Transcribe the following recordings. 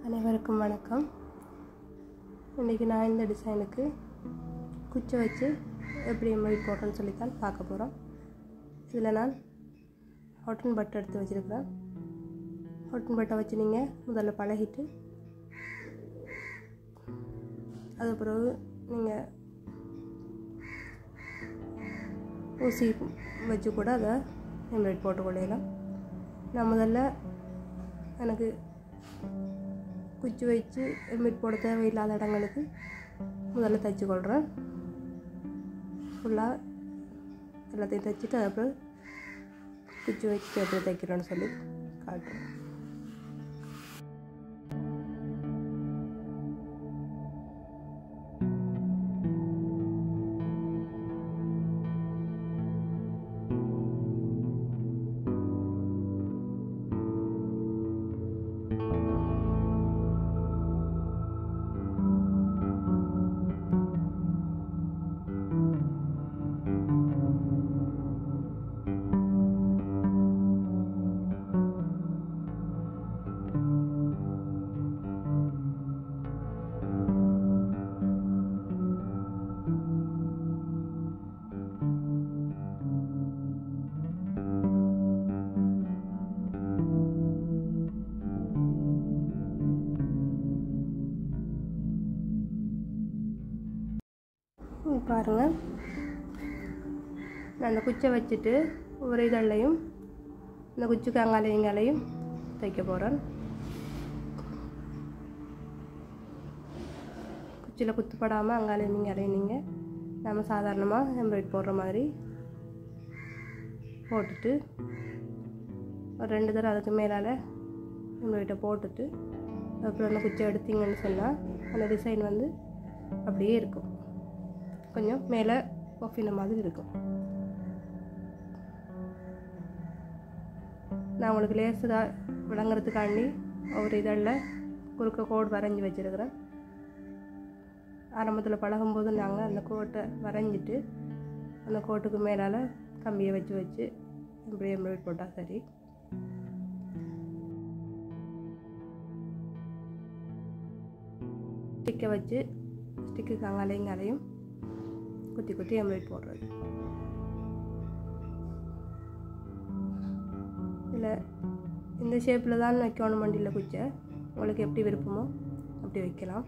அனைவருக்கும் வணக்கம். இன்றைக்கி நான் இந்த டிசைனுக்கு குச்சி வச்சு எப்படி எம்ப்ராய்டரி போடுறேன்னு சொல்லித்தான் பார்க்க போகிறோம். இதில் நான் காட்டன் பட்டை எடுத்து வச்சுருக்கிறேன். காட்டன் பட்டை வச்சு நீங்கள் முதல்ல பழகிட்டு அது பிறகு நீங்கள் ஊசி வச்சு கூட அதை எம்ப்ராய்டரி போட்டுக்கொள்ளலாம். நான் முதல்ல எனக்கு குச்சி வச்சு எம்ப்ராய்டரி போட தேவையில்லாத இடங்களுக்கு முதல்ல தைச்சி கொள்கிறேன். ஃபுல்லாக எல்லாத்தையும் தைச்சிட்டு அப்புறம் குச்சி வச்சு எப்படி தைக்கிறோன்னு சொல்லி காட்டுறேன். பாருங்கள், நான் அந்த குச்சை வச்சுட்டு ஒரு இதழையும் இந்த குச்சிக்கு அங்காலையும் தைக்க போகிறேன். குச்சியில் குத்துப்படாமல் அங்காலையும் நீங்கள் நம்ம சாதாரணமாக எம்ப்ராய்டரி போடுற மாதிரி போட்டுட்டு ஒரு 2 தடவை அதுக்கு மேலால் எம்ப்ராய்டரி போட்டுட்டு அப்புறம் அந்த குச்சை எடுத்திங்கன்னு சொன்னால் அந்த டிசைன் வந்து அப்படியே இருக்கும். கொஞ்சம் மேலே பஃபின மாதிரி இருக்கும். நான் உங்களுக்கு லேஸாக விளங்குறதுக்காண்டி ஒரு இதழில் குறுக்க கோடு வரைஞ்சி வச்சுருக்கிறேன். ஆரம்பத்தில் பழகும்போது நாங்கள் அந்த கோட்டை வரைஞ்சிட்டு அந்த கோட்டுக்கு மேலால் கம்பியை வச்சு இப்படி எம்ப்ராய்டரி போட்டால் சரி. ஸ்டிக்கை வச்சு ஸ்டிக்குக்கு அங்காலையும் குத்தி எம்ப்ராய்டரி போடுறது. இதில் இந்த ஷேப்பில் தான் வைக்கணும் மண்டியில் குச்சை. உங்களுக்கு எப்படி விருப்பமோ அப்படி வைக்கலாம்.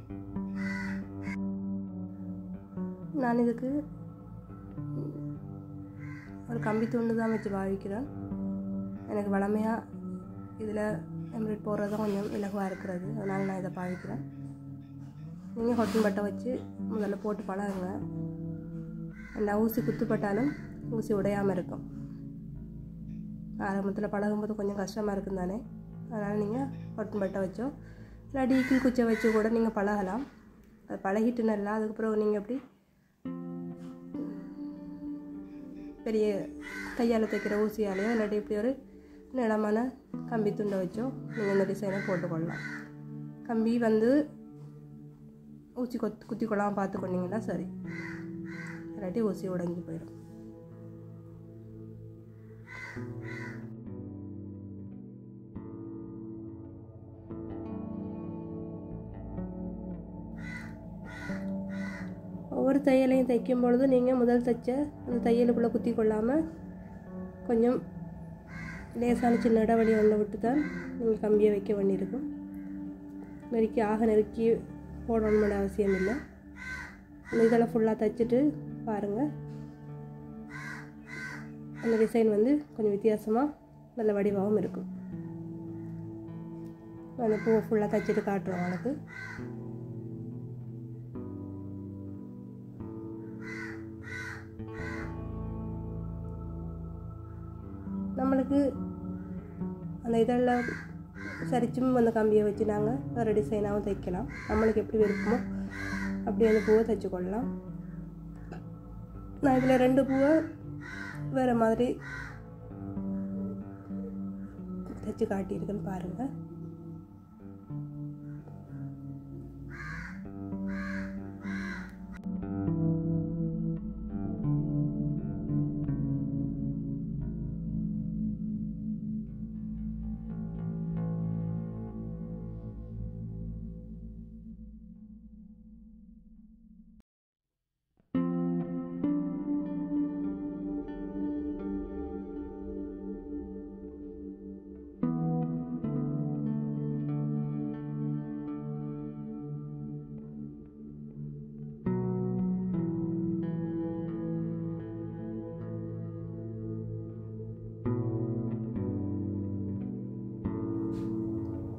நான் இதுக்கு ஒரு கம்பி துண்டு தான் வச்சு பாவிக்கிறேன். எனக்கு வளமையாக இதில் எம்ப்ராய்டரி போடுறது தான் கொஞ்சம் இலகுவாக இருக்கிறது, அதனால் நான் இதை பாவிக்கிறேன். நீங்கள் காட்டன் பட்டை வச்சு முதல்ல போட்டு பழகுங்க. அந்த ஊசி குத்துப்பட்டாலும் ஊசி உடையாமல் இருக்கும். ஆரம்பத்தில் பழகும்போது கொஞ்சம் கஷ்டமாக இருக்கும் தானே, அதனால் நீங்கள் காட்டன் பட்டை வச்சோ இல்லை டீக்கில் குச்சை வச்சு கூட நீங்கள் பழகலாம். அது பழகிட்டு நல்லா அதுக்கப்புறம் நீங்கள் எப்படி பெரிய கையால் தைக்கிற ஊசியாலேயோ இல்லாட்டி இப்படி ஒரு நிலமான கம்பி துண்டை வச்சோ நீங்கள் இந்த டிசைனை போட்டுக்கொள்ளலாம். கம்பி வந்து ஊசி குத்தி கொள்ளாமல் பார்த்துக்கொண்டீங்கன்னா சரி, இல்லாட்டி ஊசி உடஞ்சி போயிடும். ஒவ்வொரு தையலையும் தைக்கும் பொழுது நீங்கள் முதல் தைச்ச அந்த தையலுக்குள்ளே குத்தி கொள்ளாமல் கொஞ்சம் லேசான சின்ன இடைவெளி ஒன்று விட்டு தான் நீங்கள் கம்பியை வைக்க வேண்டியிருக்கும். நெருக்கி போடணும்னு அவசியம் இல்லை. அந்த இதெல்லாம் ஃபுல்லாக தைச்சிட்டு பாருங்கள், அந்த டிசைன் வந்து கொஞ்சம் வித்தியாசமாக நல்ல வடிவாகவும் இருக்கும். அந்த பூவை ஃபுல்லாக தைச்சிட்டு காட்டுறோம் உங்களுக்கு. நம்மளுக்கு அந்த இதெல்லாம் சரிச்சும் அந்த கம்பியை வச்சு நாங்கள் வேறு டிசைனாகவும் தைக்கலாம். நம்மளுக்கு எப்படி விருப்பமோ அப்படி அந்த பூவை தைச்சு கொள்ளலாம். நான் இதில் 2 பூவை வேறு மாதிரி தைச்சு காட்டியிருக்கேன்னு பாருங்கள்.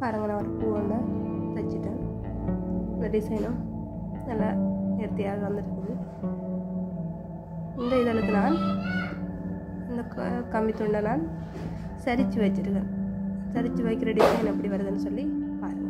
பாருங்கள், நான் ஒரு பூ ஒன்று தைச்சிட்டேன். இந்த டிசைனும் நல்லா நேர்த்தியாக வந்துருக்குது. இந்த இதழுக்கு நான் இந்த கம்பி துண்டை நான் சரித்து வச்சுருக்கேன். சரித்து வைக்கிற டிசைன் எப்படி வருதுன்னு சொல்லி பாருங்கள்.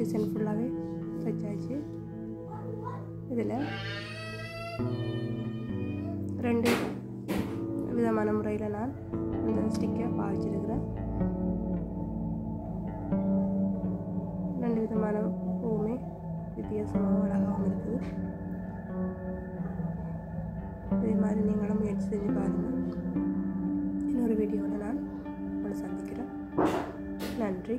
டிசைன் ஃபுல்லாகவே தைச்சாச்சு. இதில் 2 விதமான முறையில் நான் இந்த ஸ்டிக்கை பாவிச்சிருக்கிறேன். 2 விதமான பூவுமே வித்தியாசமாகவும் அழகாகவும் இருக்குது. இதே மாதிரி நீங்களும் முயற்சி செஞ்சு பாருங்கள். இன்னொரு வீடியோவில் நான் உங்களை சந்திக்கிறேன். நன்றி.